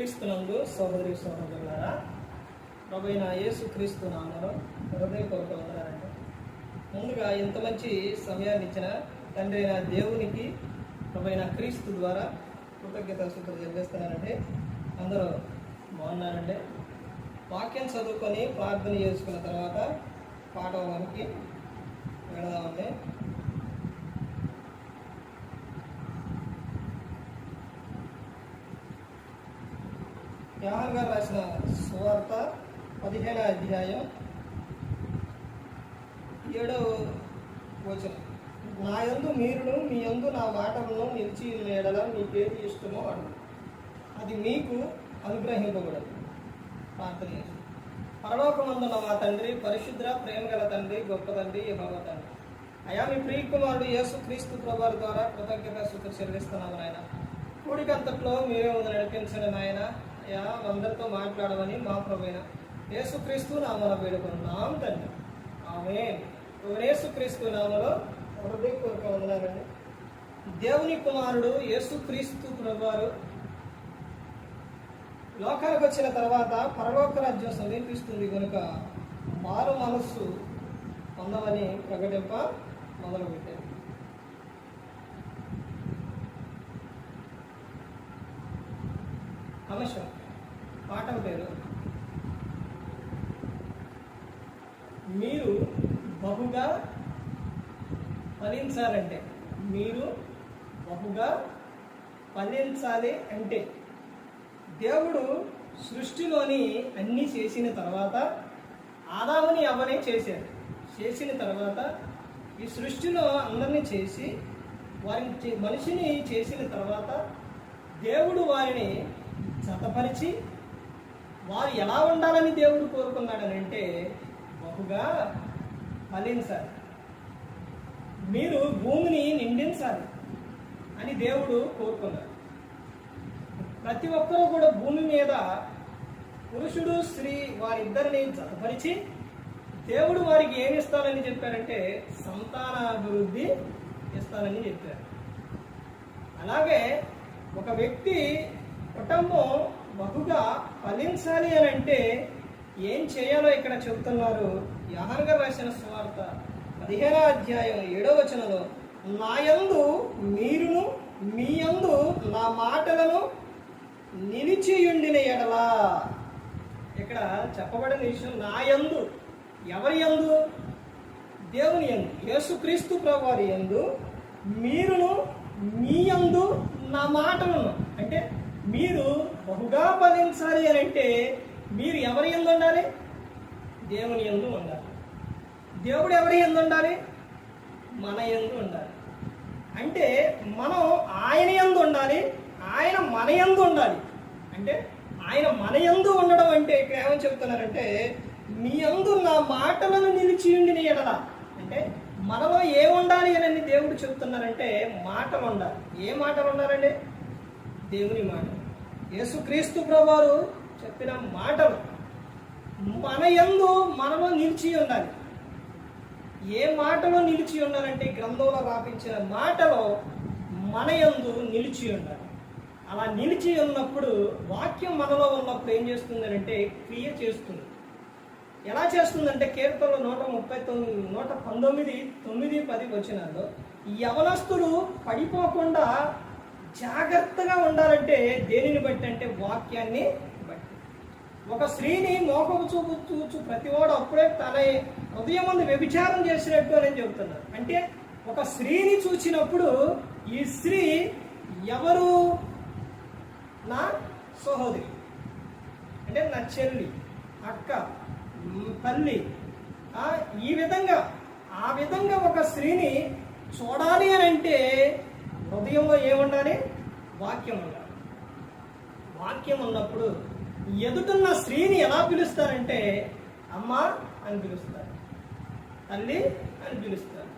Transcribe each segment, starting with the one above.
క్రీస్తునందు సహోదరి సహోదరులారా, ప్రభువైన యేసు క్రీస్తు నామములో హృదయపూర్వక వందనాలండి. ముందుగా ఇంత మంచి సమయాన్ని ఇచ్చిన తండ్రి అయిన దేవునికి ప్రభువైన క్రీస్తు ద్వారా కృతజ్ఞతాస్తుతులు చెల్లిస్తున్నానండి. అందరూ బాగున్నారండి. వాక్యం చదువుకొని ప్రార్థన చేసుకున్న తర్వాత పాఠంలోనికి వెళదామండి. యోహాను గారు రాసిన సువార్త 15వ అధ్యాయం 7వ వచనం. నా యందు మీరును మీ యందు నా మాటలను నిలిచి ఎడల మీకేది ఇష్టమో అడుగు, అది మీకు అనుగ్రహింపబడదు. ప్రార్థన చేసి, పరలోకమందున్న మా తండ్రి, పరిశుద్ర ప్రేమ గల తండ్రి, గొప్ప తండ్రి, యెహోవా తండ్రి, అయా మీ ప్రియకుమారుడు యేసు క్రీస్తు ప్రభువారి ద్వారా కృతజ్ఞతాస్తుతులు చెల్లిస్తున్నాము నాయన. కూడికంతట్లో మీరే ముందు నడిపించండి నాయన. అయా అందరితో మాట్లాడమని మా ప్రభువైన యేసుక్రీస్తు నామమున వేడుకుంటున్నాం తండ్రి. ఆమేన్. యేసుక్రీస్తు నామములో హృదయపూర్వక వందనాలండి. దేవుని కుమారుడు యేసుక్రీస్తు ప్రభువారు లోకానికి వచ్చిన తర్వాత పరలోక రాజ్యం సమీపిస్తుంది కనుక మారు మనస్సు పొందమని ప్రకటింప మొదలుపెట్టారు. అంశం పాఠం పేరు మీరు బహుగా ఫలించాలంటే. మీరు బహుగా ఫలించాలి అంటే దేవుడు సృష్టిలోని అన్నీ చేసిన తర్వాత ఆదాముని అవ్వని చేశాడు. చేసిన తర్వాత ఈ సృష్టిలో అందరినీ చేసి వారిని మనిషిని చేసిన తర్వాత దేవుడు వారిని జతపరిచి వారు ఎలా ఉండాలని దేవుడు కోరుకున్నాడని అంటే బహుగా ఫలించాలి, మీరు భూమిని నిండించాలి అని దేవుడు కోరుకున్నాడు. ప్రతి ఒక్కరూ కూడా భూమి మీద పురుషుడు స్త్రీ వారిద్దరిని జతపరిచి దేవుడు వారికి ఏమి ఇస్తానని చెప్పారంటే సంతానాభివృద్ధి ఇస్తానని చెప్పారు. అలాగే ఒక వ్యక్తి కుటుంబం బహుగా ఫలించాలి అని అంటే ఏం చేయాలో ఇక్కడ చెబుతున్నారు. యోహాను గారు రాసిన సువార్త 15వ అధ్యాయం 7వ వచనంలో, నా యందు మీరును మీ యందు నా మాటలను నిలిచియుండిన ఎడలా. ఇక్కడ చెప్పబడిన విషయం నా యందు, ఎవరి యందు? దేవుని యందు, యేసుక్రీస్తు ప్రభువారి యందు, మీరును మీ యందు నా మాటలను. అంటే మీరు బహుగా ఫలించాలి అని అంటే మీరు ఎవరి యందు ఉండాలి? దేవుని యందు ఉండాలి. దేవుడు ఎవరి యందు ఉండాలి? మన యందు ఉండాలి. అంటే మనం ఆయన యందు ఉండాలి, ఆయన మన యందు ఉండాలి. అంటే ఆయన మన యందు ఉండడం అంటే ఇక్కడ ఏమని చెప్తున్నారంటే మీ యందు నా మాటలను నిలిచి ఉండిన ఎడల. అంటే మనలో ఏ ఉండాలి అని దేవుడు చెప్తున్నారంటే మాటలు ఉండాలి. ఏ మాటలు ఉండాలండి? దేవుని మాట, యేసుక్రీస్తు ప్రభువారు చెప్పిన మాటలు మన యందు మనలో నిలిచి ఉండాలి. ఏ మాటలో నిలిచి ఉండాలంటే గ్రంథంలో రాపించిన మాటలో మన యందు నిలిచి ఉండాలి. అలా నిలిచి ఉన్నప్పుడు వాక్యం మనలో ఉన్నప్పుడు ఏం చేస్తుందంటే క్రియ చేస్తుంది. ఎలా చేస్తుందంటే కీర్తనలో 119 9, 10 వచనాల్లో యవనస్తులు పడిపోకుండా జాగ్రత్తగా ఉండాలంటే దేనిని బట్టి అంటే వాక్యాన్ని బట్టి. ఒక స్త్రీని మోకపు చూచు ప్రతివాడు అప్పుడే తన హృదయం ముందు వ్యభిచారం చేసినట్టు అని చెబుతున్నారు. అంటే ఒక స్త్రీని చూసినప్పుడు ఈ స్త్రీ ఎవరు? నా సహోదరి, అంటే నా చెల్లి, అక్క, తల్లి. ఈ విధంగా ఆ విధంగా ఒక స్త్రీని చూడాలి అని అంటే హృదయంలో ఏముండాలి? వాక్యం ఉండాలి. వాక్యం ఉన్నప్పుడు ఎదుటున్న స్త్రీని ఎలా పిలుస్తారంటే అమ్మ అని పిలుస్తారు, తల్లి అని పిలుస్తారు.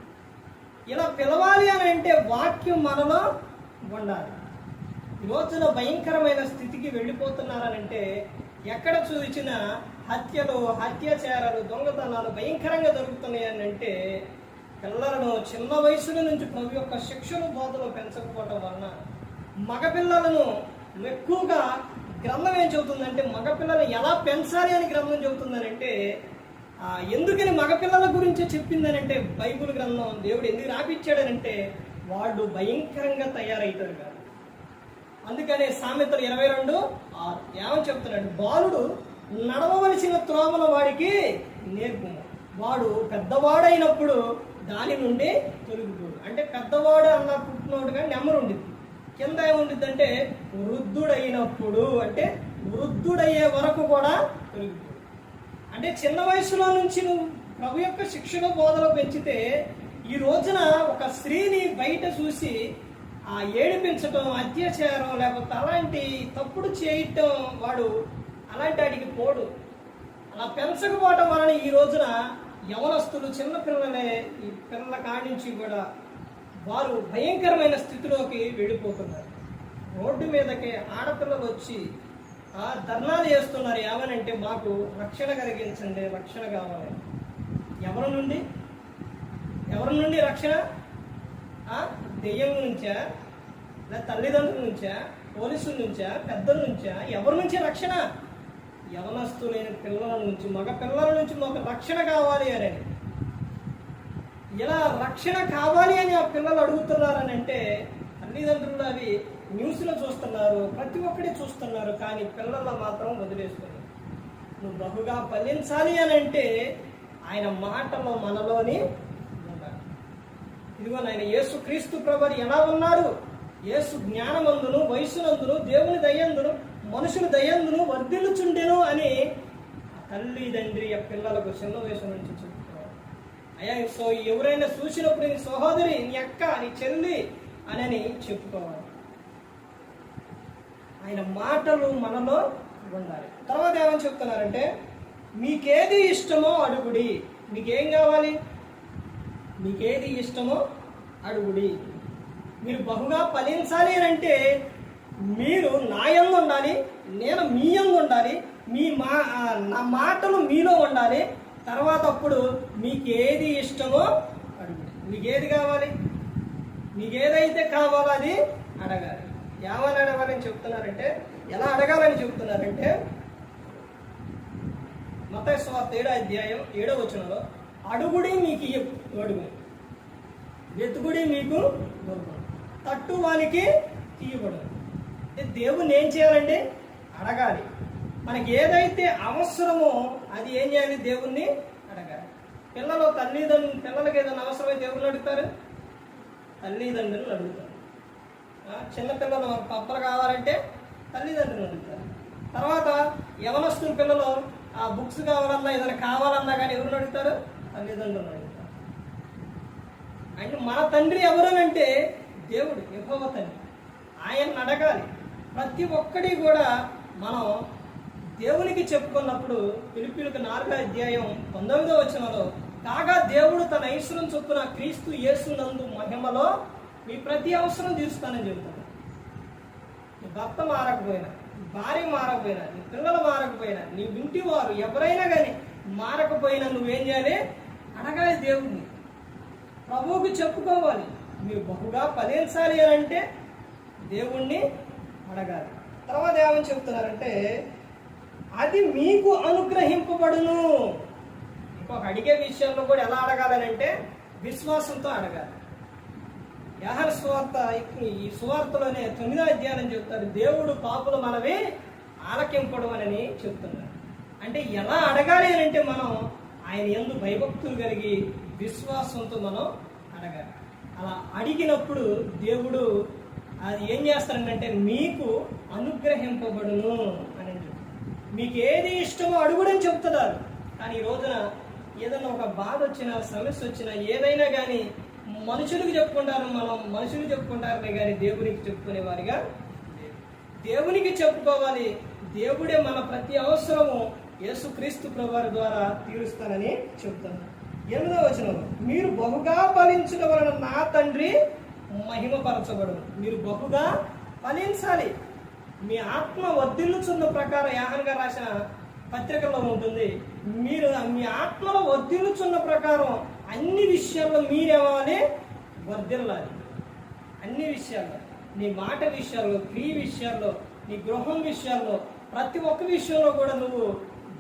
ఇలా పిలవాలి అని అంటే వాక్యం మనలో ఉండాలి. ఈ రోజున భయంకరమైన స్థితికి వెళ్ళిపోతున్నారనంటే ఎక్కడ చూసినా హత్యలు, అత్యాచారాలు, దొంగతనాలు భయంకరంగా జరుగుతున్నాయని అంటే పిల్లలను చిన్న వయసుల నుంచి ప్రభు యొక్క శిక్షణ బోధలు పెంచకపోవటం వలన మగపిల్లలను ఎక్కువగా గ్రంథం ఏం చెబుతుందంటే మగపిల్లలు ఎలా పెంచాలి అని గ్రంథం చెబుతుందనంటే ఎందుకని మగపిల్లల గురించి చెప్పిందనంటే బైబిల్ గ్రంథం దేవుడు ఎందుకు రాపిచ్చాడనంటే వాళ్ళు భయంకరంగా తయారవుతారు కాదు. అందుకనే సామెతలు 22:6 ఏమని చెప్తున్నాడు, బాలుడు నడవవలసిన త్రోవల వాడికి నేర్పుము, వాడు పెద్దవాడైనప్పుడు దాని నుండి తొలగిపోడు. అంటే పెద్దవాడు అన్న పుట్టినోడుగా నెమ్మరు ఉండిద్ది, కింద ఏముండిద్ది అంటే వృద్ధుడైనప్పుడు, అంటే వృద్ధుడయ్యే వరకు కూడా తొలగిపోడు. అంటే చిన్న వయసులో నుంచి నువ్వు ప్రభు యొక్క శిక్షణ బోధలో పెంచితే ఈ రోజున ఒక స్త్రీని బయట చూసి ఏడిపించటం, అత్యాచారం లేకపోతే అలాంటి తప్పుడు చేయటం వాడు అలాంటి వాడికి పోడు. అలా పెంచకపోవటం వలన ఈ రోజున యవనస్తులు చిన్న పిల్లలే ఈ పిల్లల కాడి నుంచి కూడా వారు భయంకరమైన స్థితిలోకి వెళ్ళిపోతున్నారు. రోడ్డు మీదకి ఆడపిల్లలు వచ్చి ధర్నాలు చేస్తున్నారు. ఏమనంటే మాకు రక్షణ కలిగించండి, రక్షణ కావాలి. ఎవరి నుండి రక్షణ? దెయ్యం నుంచా, లేదా తల్లిదండ్రుల నుంచా, పోలీసుల నుంచా, పెద్దల నుంచా? ఎవరి నుంచి రక్షణ? యవనస్తులైన పిల్లల నుంచి, మగ పిల్లల నుంచి మాకు రక్షణ కావాలి అని. ఇలా రక్షణ కావాలి అని ఆ పిల్లలు అడుగుతున్నారని అంటే తల్లిదండ్రులు అవి న్యూస్లో చూస్తున్నారు, ప్రతి ఒక్కటి చూస్తున్నారు, కానీ పిల్లల్లో మాత్రం వదిలేస్తున్నారు. నువ్వు బహుగా ఫలించాలి అని అంటే ఆయన మాటలో మనలోని ఉండాలి. ఇదిగో ఆయన యేసు క్రీస్తు ప్రభువు ఎలా ఉన్నారు? యేసు జ్ఞానమందును, వయసునందును, దేవుని దయందును, మనుషుల దయందును వర్ధిల్లుచుండెను అని తల్లి తండ్రి ఆ పిల్లలకు చిన్న వయసు నుంచి చెప్తున్నారు. అయ్యా ఎవరైనా చూసినప్పుడు నీ సహోదరి, నీ అక్క, నీ చెల్లి అని చెప్పుకోవాలి. ఆయన మాటలు మనలో ఉండాలి. తర్వాత ఏమని చెప్తున్నారంటే మీకేది ఇష్టమో అడుగుడి. మీకేం కావాలి? మీకేది ఇష్టమో అడుగుడి. మీరు బహుగా ఫలించాలి అని అంటే మీరు నా యందు ఉండాలి, నేను మీ యందు ఉండాలి, నా మాటలు మీలో ఉండాలి. తర్వాత అప్పుడు మీకు ఏది ఇష్టమో అడుగుడి. మీకు ఏది కావాలి? మీకు ఏదైతే కావాలో అది అడగాలి. ఏమని అడగాలని చెప్తున్నారంటే, ఎలా అడగాలని చెప్తున్నారంటే మత్తయి సువార్త 7:7 అడుగుడి మీకు అడుగు, వెతుకుడి మీకు దొరుకును, తట్టు వానికి తీయబడును. అంటే దేవుణ్ణి ఏం చేయాలండి? అడగాలి. మనకి ఏదైతే అవసరమో అది ఏం చేయాలి? దేవుణ్ణి అడగాలి. పిల్లలకి ఏదైనా అవసరమై దేవుణ్ణి అడుగుతారు, తల్లిదండ్రులను అడుగుతారు. చిన్నపిల్లలు పప్పలు కావాలంటే తల్లిదండ్రులు అడుగుతారు. తర్వాత యవనస్తుల పిల్లలు బుక్స్ కావాలన్నా, ఏదైనా కావాలన్నా కానీ ఎవరిని అడుగుతారు? తల్లిదండ్రులను అడుగుతారు. అంటే మన తండ్రి ఎవరనంటే దేవుడు, యెహోవా తండ్రి. ఆయన్ని అడగాలి. ప్రతి ఒక్కటి కూడా మనం దేవునికి చెప్పుకున్నప్పుడు ఫిలిప్పీయులకు 4:19 కాగా దేవుడు తన ఐశ్వర్యం చొప్పున క్రీస్తు యేసునందు మహిమలో మీ ప్రతి అవసరం తీరుస్తానని చెబుతాడు. నీ భర్త మారకపోయినా, భార్య మారకపోయినా, నీ పిల్లలు మారకపోయినా, నీ ఇంటి వారు ఎవరైనా కానీ మారకపోయినా నువ్వేం చేయాలి? అడగాలి దేవుడిని, ప్రభువుకి చెప్పుకోవాలి. మీరు బహుగా ఫలించాలి అని అంటే దేవుణ్ణి అడగాలి. తర్వాత ఏమని చెప్తున్నారంటే అది మీకు అనుగ్రహింపబడును. ఇంకొక అడిగే విషయంలో కూడా ఎలా అడగాలని అంటే విశ్వాసంతో అడగాలి. యోహాను సువార్త ఈ సువార్తలోనే 9వ అధ్యాయం చెప్తారు, దేవుడు పాపుల మనవి ఆలకింపడం అని చెప్తున్నారు. అంటే ఎలా అడగాలి అని అంటే మనం ఆయన యందు భయభక్తులు కలిగి విశ్వాసంతో మనం అడగాలి. అలా అడిగినప్పుడు దేవుడు అది ఏం చేస్తాడంటే మీకు అనుగ్రహింపబడును అని చెప్తారు. మీకు ఏది ఇష్టమో అడుగుడని చెప్తున్నారు. కానీ ఈ రోజున ఏదైనా ఒక బాధ వచ్చినా, సమస్య వచ్చినా, ఏదైనా కానీ మనుషులకు చెప్పుకుంటారు కానీ దేవునికి చెప్పుకునేవారిగా దేవునికి చెప్పుకోవాలి. దేవుడే మన ప్రతి అవసరము యేసుక్రీస్తు ప్రభువారి ద్వారా తీరుస్తానని చెప్తున్నారు. 8వ మీరు బహుగా ఫలించడం వలన నా తండ్రి మహిమపరచబడు. మీరు బహుగా ఫలించాలి. మీ ఆత్మ వర్ధిల్లుచున్న ప్రకారం యోహాను గారు రాసిన పత్రికలో ఉంటుంది. మీరు మీ ఆత్మలో వర్ధిల్లుచున్న ప్రకారం అన్ని విషయాల్లో మీరేమవాలి? వర్ధిల్లాలి. అన్ని విషయాల్లో, నీ మాట విషయాల్లో, క్రియ విషయాల్లో, నీ గృహం విషయాల్లో, ప్రతి ఒక్క విషయంలో కూడా నువ్వు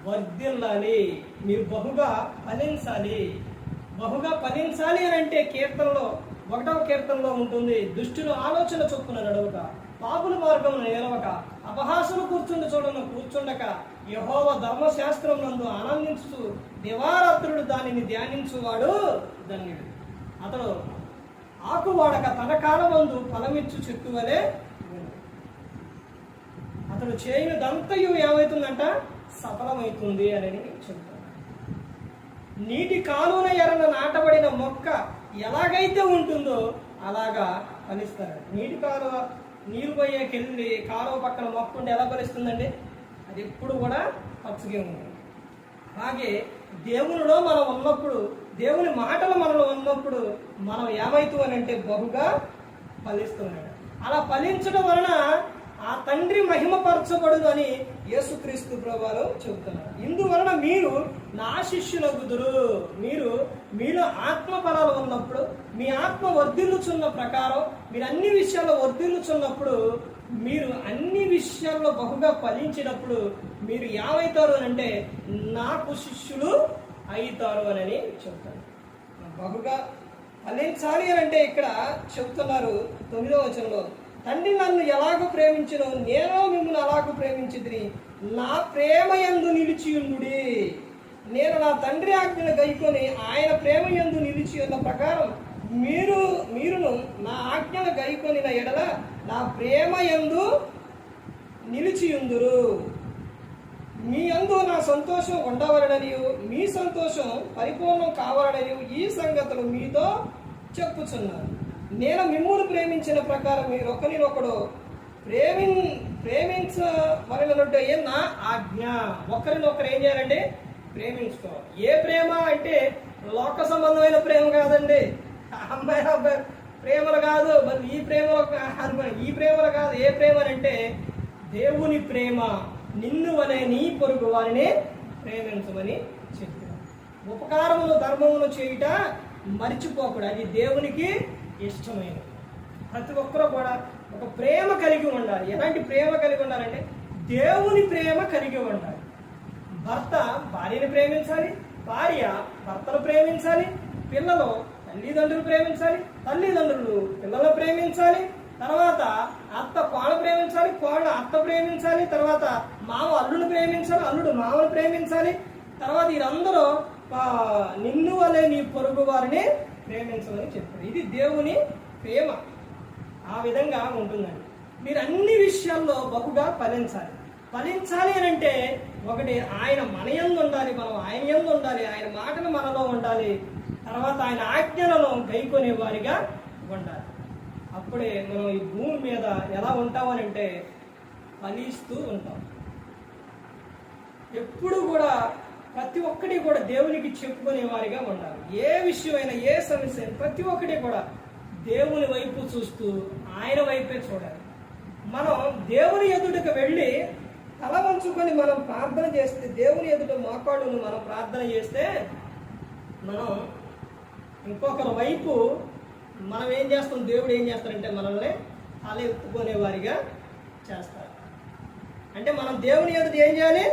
వర్ధిల్లాలి, మీరు బహుగా ఫలించాలి. బహుగా ఫలించాలి అని అంటే కీర్తనలో 1వ కీర్తనలో ఉంటుంది, దుష్టుల ఆలోచన చొప్పున నడవక, పాపుల మార్గం నిలవక, అపహాసులు కూర్చుండక, యెహోవా ధర్మశాస్త్రం నందు ఆనందించు దివారాత్రుడు దానిని ధ్యానించువాడు ధన్యుడు. అతడు ఆకువాడక తన కాలమందు ఫలమిచ్చు చెట్టు వలె అతడు చేయనిదంతయు ఏమవుతుందంట, సఫలమవుతుంది అని చెప్తాడు. నీటి కాలువన ఎర్రన నాటబడిన మొక్క ఎలాగైతే ఉంటుందో అలాగా ఫలిస్తాడు. నీటి కాలువ నీరు పోయేకెళ్ళి కాలువ పక్కన మొక్క ఉంటే ఎలా ఫలిస్తుందండి? అది ఎప్పుడు కూడా పచ్చగా ఉంటుంది. అలాగే దేవునిలో మనం ఉన్నప్పుడు, దేవుని మాటలు మనలో ఉన్నప్పుడు మనం ఏమవుతామనంటే బహుగా ఫలిస్తున్నాడు. అలా ఫలించడం వలన ఆ తండ్రి మహిమపరచబడును అని యేసుక్రీస్తు ప్రభువారు చెబుతున్నారు. ఇందువలన మీరు నా శిష్యులగుదురు. మీలో ఆత్మ ఫలాలు ఉన్నప్పుడు, మీ ఆత్మ వర్ధిల్లుచున్న ప్రకారం, మీరు అన్ని విషయాల్లో వర్ధిల్లుచున్నప్పుడు, మీరు అన్ని విషయాల్లో బహుగా ఫలించినప్పుడు మీరు ఏమవుతారు అని అంటే నాకు శిష్యులు అవుతారు అని చెప్తారు. బహుగా ఫలించాలి అని అంటే ఇక్కడ చెప్తున్నారు 9వ వచనంలో, తండ్రి నన్ను ఎలాగో ప్రేమించును నేను మిమ్మల్ని అలాగూ ప్రేమించితిని, నా ప్రేమ యందు నిలిచియుండుడి. నేను నా తండ్రి ఆజ్ఞను గైకొని ఆయన ప్రేమ యందు నిలిచి ఉన్న ప్రకారం మీరును నా ఆజ్ఞను గైకొనిన ఎడల నా ప్రేమ యందు నిలిచియుందురు. మీ యందు నా సంతోషం ఉండవలననియు మీ సంతోషం పరిపూర్ణం కావాలననియు ఈ సంగతులు మీతో చెప్పుచున్నాను. నేను మిమ్మును ప్రేమించిన ప్రకారం మీరు ఒకరినొకడు ప్రేమించవలనట్టు నా ఆజ్ఞ. ఒకరినొకరు ఏం చేయాలండి? ప్రేమించుకోవాలి. ఏ ప్రేమ అంటే లోక సంబంధమైన ప్రేమ కాదండి, అమ్మాయి అబ్బాయి ప్రేమలు కాదు, మరి ఈ ప్రేమలు కాదు. ఏ ప్రేమ అంటే దేవుని ప్రేమ. నిన్ను అనే నీ పొరుగు వారిని ప్రేమించమని చెప్పారు. ఉపకారమును ధర్మమును చేయుట మర్చిపోకూడదు, అది దేవునికి ఇష్టమైనది. ప్రతి ఒక్కరూ కూడా ఒక ప్రేమ కలిగి ఉండాలి. ఎలాంటి ప్రేమ కలిగి ఉండాలంటే దేవుని ప్రేమ కలిగి ఉండాలి. భర్త భార్యని ప్రేమించాలి, భార్య భర్తను ప్రేమించాలి, పిల్లలు తల్లిదండ్రులు ప్రేమించాలి, తల్లిదండ్రులు పిల్లలు ప్రేమించాలి, తర్వాత అత్త కోడలు ప్రేమించాలి, కోడలు అత్త ప్రేమించాలి, తర్వాత మామ అల్లుడు ప్రేమించాలి, అల్లుడు మామను ప్రేమించాలి. తర్వాత వీరందరూ నిన్ను వలె నీ పొరుగు వారిని ప్రేమించమని చెప్పారు. ఇది దేవుని ప్రేమ. ఆ విధంగా ఉంటుందండి. మీరు అన్ని విషయాల్లో బహుగా ఫలించాలి అని అంటే ఒకటి ఆయన మన యందు ఉండాలి, మనం ఆయన యందు ఉండాలి, ఆయన మాటలు మనలో ఉండాలి, తర్వాత ఆయన ఆజ్ఞలను గైకొనే వారిగా ఉండాలి. అప్పుడే మనం ఈ భూమి మీద ఎలా ఉంటామనంటే ఫలిస్తూ ఉంటాం. ఎప్పుడు కూడా ప్రతి ఒక్కటి కూడా దేవునికి చెప్పుకునే వారిగా ఉండాలి. ఏ విషయమైనా, ఏ సమస్య ప్రతి ఒక్కటి కూడా దేవుని వైపు చూస్తూ ఆయన వైపే చూడాలి. మనం దేవుని ఎదుటకు వెళ్ళి తల వంచుకొని మనం ప్రార్థన చేస్తే, దేవుని ఎదుట మోకాళ్ళును మనం ప్రార్థన చేస్తే, మనం ఇంకొకరి వైపు మనం ఏం చేస్తాం, దేవుడు ఏం చేస్తారంటే మనల్ని తల ఎత్తుకునే వారిగా చేస్తారు. అంటే మనం దేవుని ఎదుట ఏం చేయాలి?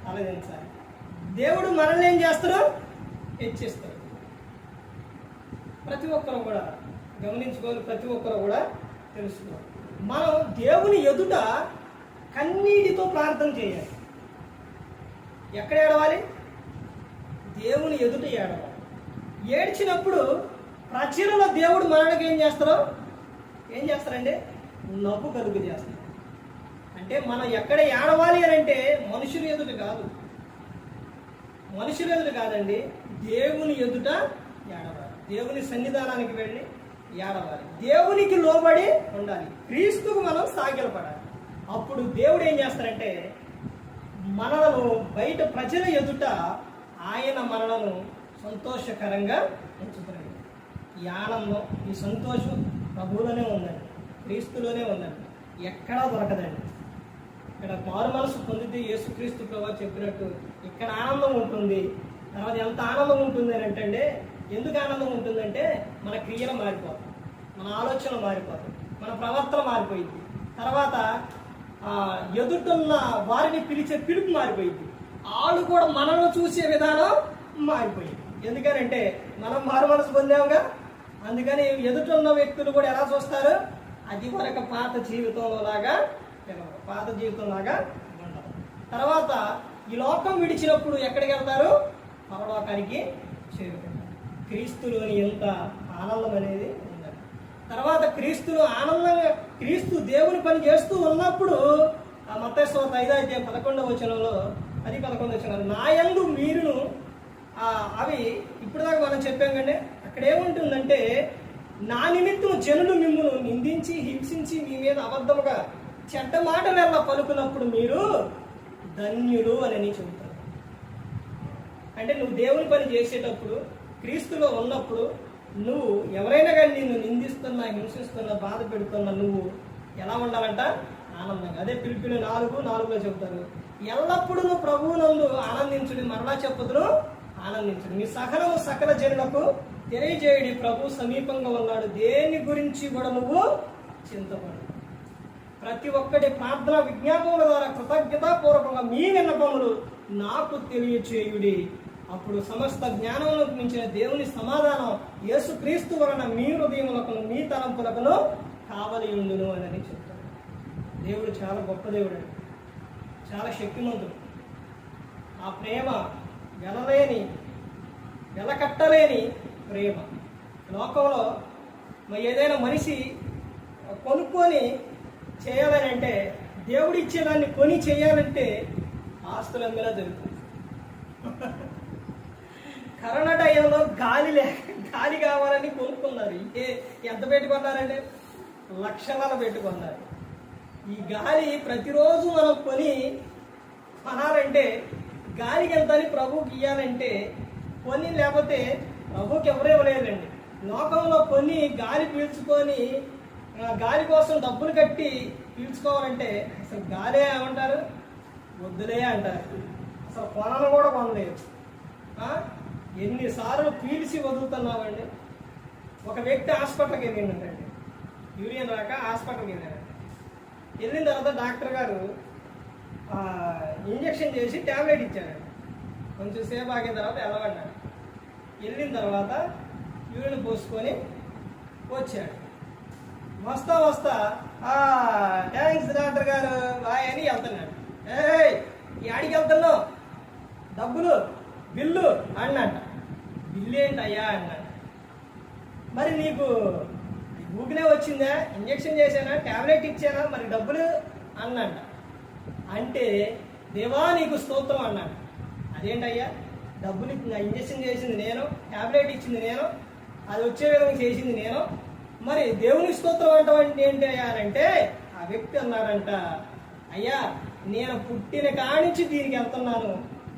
తలదించాలి. దేవుడు మనల్ని ఏం చేస్తాడు? హెచ్చిస్తాడు. ప్రతి ఒక్కరు కూడా గమనించుకోవాలి, ప్రతి ఒక్కరు కూడా తెలుసుకోవాలి. మనం దేవుని ఎదుట కన్నీటితో ప్రార్థన చేయాలి. ఎక్కడ ఏడవాలి? దేవుని ఎదుట ఏడవాలి. ఏడ్చినప్పుడు ప్రజలలో దేవుడు మనకి ఏం చేస్తారంటే నవ్వు కలుగు చేస్తారు. అంటే మనం ఎక్కడ ఏడవాలి అని అంటే మనుషుల ఎదుట కాదండి, దేవుని ఎదుట ఏడవాలి. దేవుని సన్నిధానానికి వెళ్ళి ఏడవాలి. దేవునికి లోబడి ఉండాలి. క్రీస్తుకు మనం సాగిలపడాలి. అప్పుడు దేవుడు ఏం చేస్తారంటే మనలను బయట ప్రజల ఎదుట ఆయన మనలను సంతోషకరంగా ఉంచుతాడు. ఈ ఆనందం, ఈ సంతోషం ప్రభువులోనే ఉందండి, క్రీస్తులోనే ఉందండి, ఎక్కడా దొరకదండి. ఇక్కడ మారు మనసు పొందితే యేసుక్రీస్తు ప్రభువు చెప్పినట్టు ఇక్కడ ఆనందం ఉంటుంది. తర్వాత ఎంత ఆనందం ఉంటుంది అని అంటే, ఎందుకు ఆనందం ఉంటుందంటే మన క్రియలు మారిపోతాయి, మన ఆలోచనలు మారిపోతాయి, మన ప్రవర్తన మారిపోయింది. తర్వాత ఎదుటిన్న వారిని పిలిచే పిలుపు మారిపోయింది. వాళ్ళు కూడా మనల్ని చూసే విధానం మారిపోయింది. ఎందుకనంటే మనం మారు మనసు పొందాముగా. అందుకని ఎదుటిన్న వ్యక్తులు కూడా ఎలా చూస్తారు, అది వరకు పాత జీవితంలో లాగా ఉండదు. తర్వాత ఈ లోకం విడిచినప్పుడు ఎక్కడికి వెళ్తారు, పరలోకానికి చేరుకుంటారు. క్రీస్తులోని ఎంత ఆనందం అనేది ఉందండి. తర్వాత క్రీస్తులో ఆనందంగా క్రీస్తు దేవుని పని చేస్తూ ఉన్నప్పుడు మత్తయి సువార్త 5:11 నా యందు మీరును అవి ఇప్పుడు దాకా మనం చెప్పాం కండి. అక్కడ ఏముంటుందంటే, నా నిమిత్తం జనులు మిమ్మును నిందించి హింసించి మీ మీద అబద్ధముగా చెడ్డ మాటలు ఎలా పలుకున్నప్పుడు మీరు ధన్యులు అని చెబుతారు. అంటే నువ్వు దేవుని పని చేసేటప్పుడు, క్రీస్తులో ఉన్నప్పుడు, నువ్వు ఎవరైనా కానీ నిన్ను నిందిస్తున్నా, హింసిస్తున్నా, బాధ పెడుతున్నా, నువ్వు ఎలా ఉండాలంట, ఆనందంగా. అదే పిలిపిలు 4:4 చెబుతారు, ఎల్లప్పుడూ నువ్వు ప్రభువునందు ఆనందించుడి, మరలా చెప్పుదును ఆనందించుడు, మీ సహనము సకల జనులకు తెలియజేయుడి, ప్రభు సమీపంగా ఉన్నాడు, దేని గురించి కూడా నువ్వు చింతపడు. ప్రతి ఒక్కటి ప్రార్థన విజ్ఞాపముల ద్వారా కృతజ్ఞతాపూర్వకంగా మీ విన్నపములు నాకు తెలియచేయుడి, అప్పుడు సమస్త జ్ఞానములకు మించిన దేవుని సమాధానం యేసుక్రీస్తు వలన మీ హృదయములకు మీ తలంపులకు కావలి ఉండును అని చెప్తాడు. దేవుడు చాలా గొప్ప దేవుడు అండి, చాలా శక్తిమంతుడు. ఆ ప్రేమ వెలకట్టలేని ప్రేమ. లోకంలో ఏదైనా మనిషి కొనుక్కొని చేయాలని అంటే, దేవుడు ఇచ్చేదాన్ని కొని చేయాలంటే ఆస్తుల మీద జరుగుతుంది. కరోనా టైంలో గాలి కావాలని కొనుక్కున్నారు. ఎంత పెట్టుకున్నారంటే లక్షలలో పెట్టుకున్నారు. ఈ గాలి ప్రతిరోజు మనం కొనాలంటే గాలికి ఎంత అని ప్రభువుకి ఇవ్వాలంటే కొని, లేకపోతే ప్రభువుకి ఎవరు ఇవ్వలేదండి. లోకంలో కొని గాలి పీల్చుకొని గాలి కోసం డబ్బులు కట్టి పీల్చుకోవాలంటే అసలు గాలే ఏమంటారు, వద్దులే అంటారు. అసలు కొనను కూడా కొనలేదు. ఎన్నిసార్లు పీల్చి వదులుతున్నామండి. ఒక వ్యక్తి హాస్పిటల్కి వెళ్ళిందంటండి, యూరియన్ రాక హాస్పిటల్కి వెళ్ళారండి. వెళ్ళిన తర్వాత డాక్టర్ గారు ఇంజక్షన్ చేసి ట్యాబ్లెట్ ఇచ్చారండి. కొంచెం సేపు ఆగిన తర్వాత వెళ్ళమన్నాడు. వెళ్ళిన తర్వాత యూరిన్ పోసుకొని వచ్చాడు. వస్తా థ్యాంక్స్ డాక్టర్ గారు బాయ్ అని వెళ్తున్నాడు. ఆడికి వెళ్తున్నావు, డబ్బులు బిల్లు అన్నట్ట. బిల్లు ఏంటయ్యా అన్నాడు. మరి నీకు ఊపినే వచ్చిందా, ఇంజక్షన్ చేశానా, ట్యాబ్లెట్ ఇచ్చానా, మరి డబ్బులు అన్నట్ట. అంటే దేవా నీకు స్తోత్రం అన్నాడు. అదేంటయ్యా, డబ్బులు ఇంజక్షన్ చేసింది నేను, ట్యాబ్లెట్ ఇచ్చింది నేను, అది వచ్చే విధంగా చేసింది నేను, మరి దేవుని స్తోత్రం అంటావంటే ఏంటి అయ్యా అంటే, ఆ వ్యక్తి అన్నాడంట, అయ్యా నేను పుట్టిన కానించి దీనికి వెళ్తున్నాను,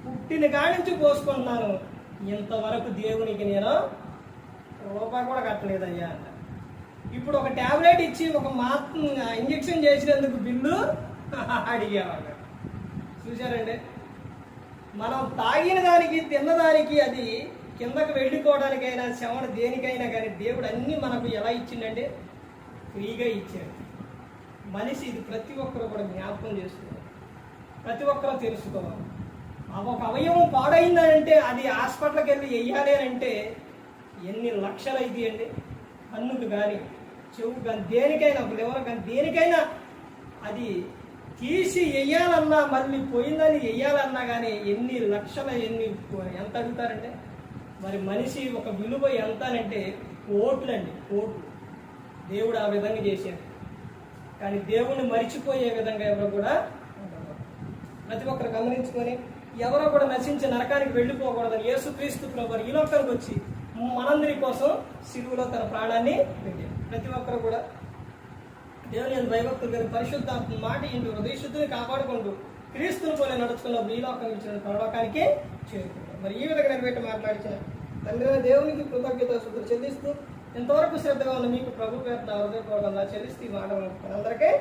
పుట్టిన కానించి పోసుకుంటున్నాను, ఇంతవరకు దేవునికి నేను రూపాయి కూడా కట్టలేదయ్యా అంట. ఇప్పుడు ఒక ట్యాబ్లెట్ ఇచ్చి ఒక ఇంజక్షన్ చేసినందుకు బిల్లు అడిగేవాడు. చూశారండి, మనం తాగిన దానికి తిన్నదానికి అది కిందకు వెళ్ళిపోవడానికైనా శ్రవణ దేనికైనా కానీ దేవుడు అన్నీ మనకు ఎలా ఇచ్చిందంటే ఫ్రీగా ఇచ్చాడు. మనిషి ఇది ప్రతి ఒక్కరు కూడా జ్ఞాపకం చేసుకోవాలి, ప్రతి ఒక్కరు తెలుసుకోవాలి. ఒక అవయవం పాడైందంటే అది హాస్పిటల్కి వెళ్ళి వెయ్యాలి అని అంటే ఎన్ని లక్షలు అయితే అండి. కన్నుకు కానీ చెవు కానీ దేనికైనా, లివర్ కానీ దేనికైనా అది తీసి వెయ్యాలన్నా, మళ్ళీ పోయిందని వెయ్యాలన్నా కానీ ఎన్ని లక్షల ఎంత అడుగుతారంటే, మరి మనిషి ఒక విలువ ఎంత అంటే కోట్లు అండి, కోట్లు. దేవుడు ఆ విధంగా చేశాడు. కానీ దేవుణ్ణి మరిచిపోయే విధంగా ఎవరు కూడా ప్రతి ఒక్కరు గమనించుకొని ఎవరో కూడా నశించి నరకానికి వెళ్ళిపోకూడదని యేసుక్రీస్తు ప్రభువు ఈ లోకానికి వచ్చి మనందరి కోసం సిలువలో తన ప్రాణాన్ని పెట్టాడు. ప్రతి ఒక్కరు కూడా దేవుని భయభక్తులు గారి పరిశుద్ధాత్మ మాట ఇంటూ హృదయశుద్ధిని కాపాడుకుంటూ క్రీస్తుని పోలే నడుచుకున్నప్పుడు ఈ లోకం ఇచ్చిన పరలోకానికి చేరుకుంటారు. మరి ఈ విధంగా నిలబెట్టి మాట్లాడించిన తండ్రి దేవునికి కృతజ్ఞతాస్తుతులు చెల్లిస్తూ ఇంతవరకు శ్రద్ధగా ఉన్న మీకు ప్రభు పేరు హృదయపూర్వకంగా చెల్లిస్తూ ఈ మాట అందరికీ